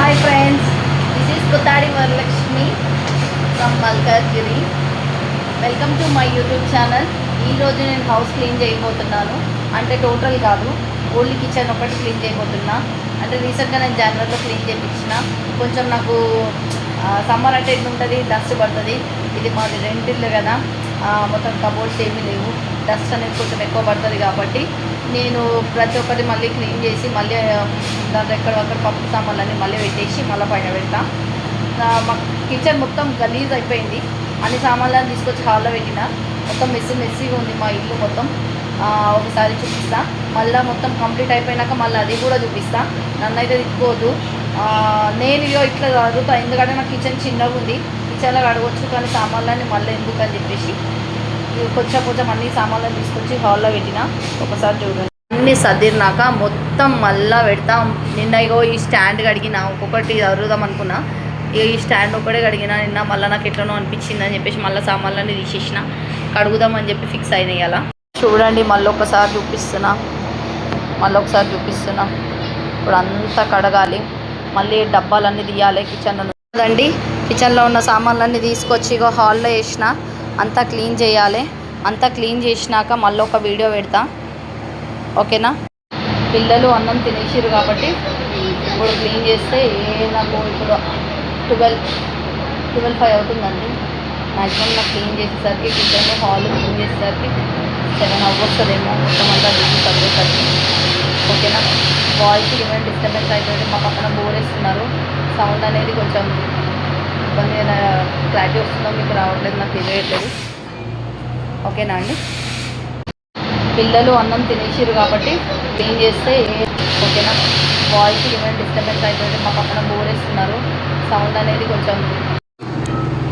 Hi friends, this is Kuthadi Varalakshmi from Malkajgiri. Welcome to my YouTube channel. ఈరోజు నేను house clean చేయబోతున్నాను. అంటే టోటల్ కాదు, ఓన్లీ కిచెన్ ఒకటి క్లీన్ చేయబోతున్నా. అంటే రీసెంట్గా నేను జనవరిలో క్లీన్ చేయించిన. కొంచెం నాకు సమ్మర్ అంటే ఎట్లుంటుంది, డస్ట్ పడుతుంది. ఇది మాది రెంటిల్లు కదా, మొత్తం కబోర్డ్స్ ఏమీ లేవు. డస్ట్ అనేది కొంచెం ఎక్కువ పడుతుంది కాబట్టి నేను ప్రతి ఒక్కటి మళ్ళీ క్లీన్ చేసి మళ్ళీ దాంట్లో ఎక్కడొక్కడ పప్పు సామాన్లన్నీ మళ్ళీ పెట్టేసి మళ్ళీ పైన పెడతా. మా కిచెన్ మొత్తం గలీజ్ అయిపోయింది. అన్ని సామాన్లను తీసుకొచ్చి హాల్లో పెట్టిన. మొత్తం మెస్సీగా ఉంది మా ఇల్లు మొత్తం. ఒకసారి చూపిస్తా. మళ్ళీ మొత్తం కంప్లీట్ అయిపోయినాక మళ్ళీ అది కూడా చూపిస్తా. నన్ను అయితే తిట్టుకోవద్దు. నేను ఇట్లా చదువుతా, ఎందుకంటే నా కిచెన్ చిన్నగా ఉంది. కిచెన్లో అడగవచ్చు, కానీ సామాన్లన్నీ మళ్ళీ ఎందుకు అని చెప్పేసి కొంచెం అన్ని సామాన్లను తీసుకొచ్చి హాల్లో పెట్టిన. ఒకసారి చూడండి. అన్నీ సర్దిరినాక మొత్తం మళ్ళీ పెడతాం. నిన్న ఈ స్టాండ్ కడిగిన, ఒక్కొక్కటి అరుదాం అనుకున్నా. ఈ స్టాండ్ ఒకటే కడిగిన నిన్న. మళ్ళీ నాకు ఎట్లనో అనిపించింది అని చెప్పేసి మళ్ళీ సామాన్లన్నీ తీసేసిన. కడుగుదామని చెప్పి ఫిక్స్ అయినాయి అలా. చూడండి, మళ్ళీ ఒకసారి చూపిస్తున్నా. ఇప్పుడు అంతా కడగాలి, మళ్ళీ డబ్బాలన్నీ తీయాలి కిచెన్లో. కదండి, కిచెన్లో ఉన్న సామాన్లన్నీ తీసుకొచ్చి హాల్లో వేసిన. అంతా క్లీన్ చేయాలి. అంతా క్లీన్ చేసినాక మళ్ళీ ఒక వీడియో పెడతా, ఓకేనా? పిల్లలు అన్నం తినేసారు కాబట్టి ఇప్పుడు క్లీన్ చేస్తే నాకు ఇప్పుడు 12-5 అవుతుందండి. మ్యాక్సిమం నాకు క్లీన్ చేసేసరికి, కిచెన్ హాల్ క్లీన్ చేసేసరికి 7 అవ్వస్తుందేమో, మొత్తం అంతా క్లీన్ చదివేసరికి, ఓకేనా? వాయిస్ ఏమైనా డిస్టర్బెన్స్ అయిపోయింది. మా పక్కన బోర్ వేస్తున్నారు. సౌండ్ అనేది కొంచెం ఇబ్బంది, క్లారిటీ వస్తుందో మీకు రావట్లేదు, నాకు తెలియట్లేదు, ఓకేనా అండి? పిల్లలు అన్నం తినేసారు కాబట్టి క్లీన్ చేస్తే, ఓకేనా? వాయిస్ ఏమైనా డిస్టర్బెన్స్ అయిపోయింది. మా పక్కన బోర్ వేస్తున్నారు. సౌండ్ అనేది కొంచెం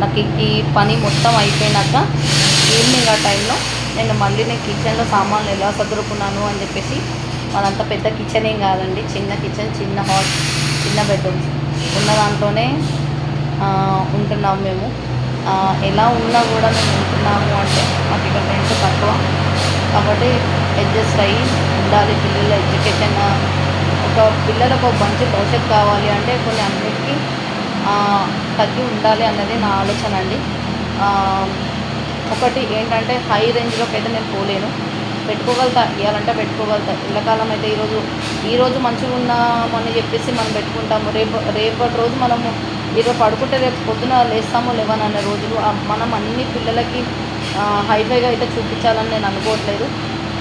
నాకు ఈ పని మొత్తం అయిపోయినాక ఈవినింగ్ ఆ టైంలో నేను కిచెన్లో సామాన్లు ఎలా సదురుకున్నాను అని చెప్పేసి. మనంత పెద్ద కిచెన్ ఏం కాదండి, చిన్న కిచెన్, చిన్న హాల్, చిన్న బెడ్రూమ్స్ ఉన్న దాంట్లోనే ఉంటున్నాము మేము. ఎలా ఉన్నా కూడా మేము ఉంటున్నాము అంటే మాకు ఇక్కడ రెంట్ తక్కువ కాబట్టి అడ్జస్ట్ అయ్యి ఉండాలి. పిల్లల ఎడ్యుకేషన్, పిల్లలకు మంచి భవిష్యత్తు కావాలి అంటే కొన్ని అన్నిటికీ తగ్గి ఉండాలి అన్నది నా ఆలోచన అండి. ఒకటి ఏంటంటే, హై రేంజ్లోకి అయితే నేను పోలేను. పెట్టుకోగలుగుతా, ఇవ్వాలంటే పెట్టుకోగలుగుతా. ఎండాకాలం అయితే ఈరోజు మంచిగా ఉన్నామని చెప్పేసి మనం పెట్టుకుంటాము. రేపటి రోజు మనము ఈరోజు పడుకుంటే రేపు పొద్దున లేస్తామో లేవనన్న రోజులు. మనం అన్ని పిల్లలకి హైఫైగా అయితే చూపించాలని నేను అనుకోవట్లేదు.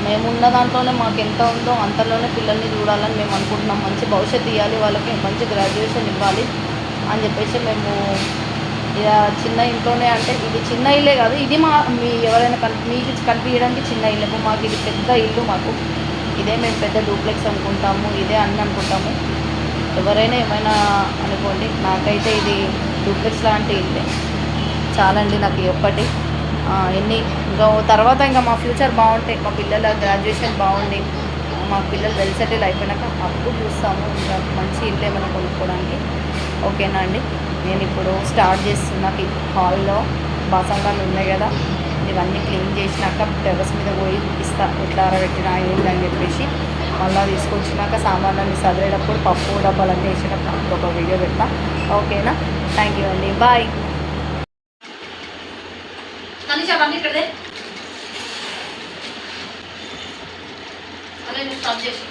మేమున్న దాంట్లోనే మాకు ఎంత ఉందో అంతలోనే పిల్లల్ని చూడాలని మేము అనుకుంటున్నాం. మంచి భవిష్యత్తు ఇవ్వాలి వాళ్ళకి, మంచి గ్రాడ్యుయేషన్ ఇవ్వాలి అని చెప్పేసి మేము ఇక చిన్న ఇంట్లోనే, అంటే ఇది చిన్న ఇల్లే కాదు, ఇది మీ ఎవరైనా మీకు కనిపించడానికి చిన్న ఇల్లు. మాకు ఇది పెద్ద ఇల్లు. మాకు ఇదే మేము పెద్ద డూప్లెక్స్ అనుకుంటాము, ఇదే అన్నీ అనుకుంటాము. ఎవరైనా ఏమైనా అనుకోండి, నాకైతే ఇది డూప్లెక్స్ లాంటి ఇల్లే చాలండి. నాకు ఈ ఒక్కటి ఇంకా తర్వాత ఇంకా మా ఫ్యూచర్ బాగుంటాయి, మా పిల్లల గ్రాడ్యుయేషన్ బాగుండి, మా పిల్లలు వెల్ సెటిల్ అయిపోయినాక అప్పుడు చూస్తాము ఇంకా మంచి ఇల్లు ఏమైనా కొనుక్కోవడానికి, ఓకేనా అండి? నేను ఇప్పుడు స్టార్ట్ చేస్తున్నా. హాల్లో బాసనలు ఉన్నాయి కదా, ఇవన్నీ క్లీన్ చేసినాక టెర్రస్ మీద పోయి ఇస్తా ఎట్లా ఆరబెట్టినా ఏంటని చెప్పేసి. మళ్ళీ తీసుకొచ్చినాక సామాన్లన్నీ సదిరేటప్పుడు పప్పు డబ్బాలన్నీ వేసేటప్పుడు అప్పుడు ఒక వీడియో పెడతా, ఓకేనా? థ్యాంక్ యూ అండి, బాయ్. ఇక్కడే స్టాప్ చేసి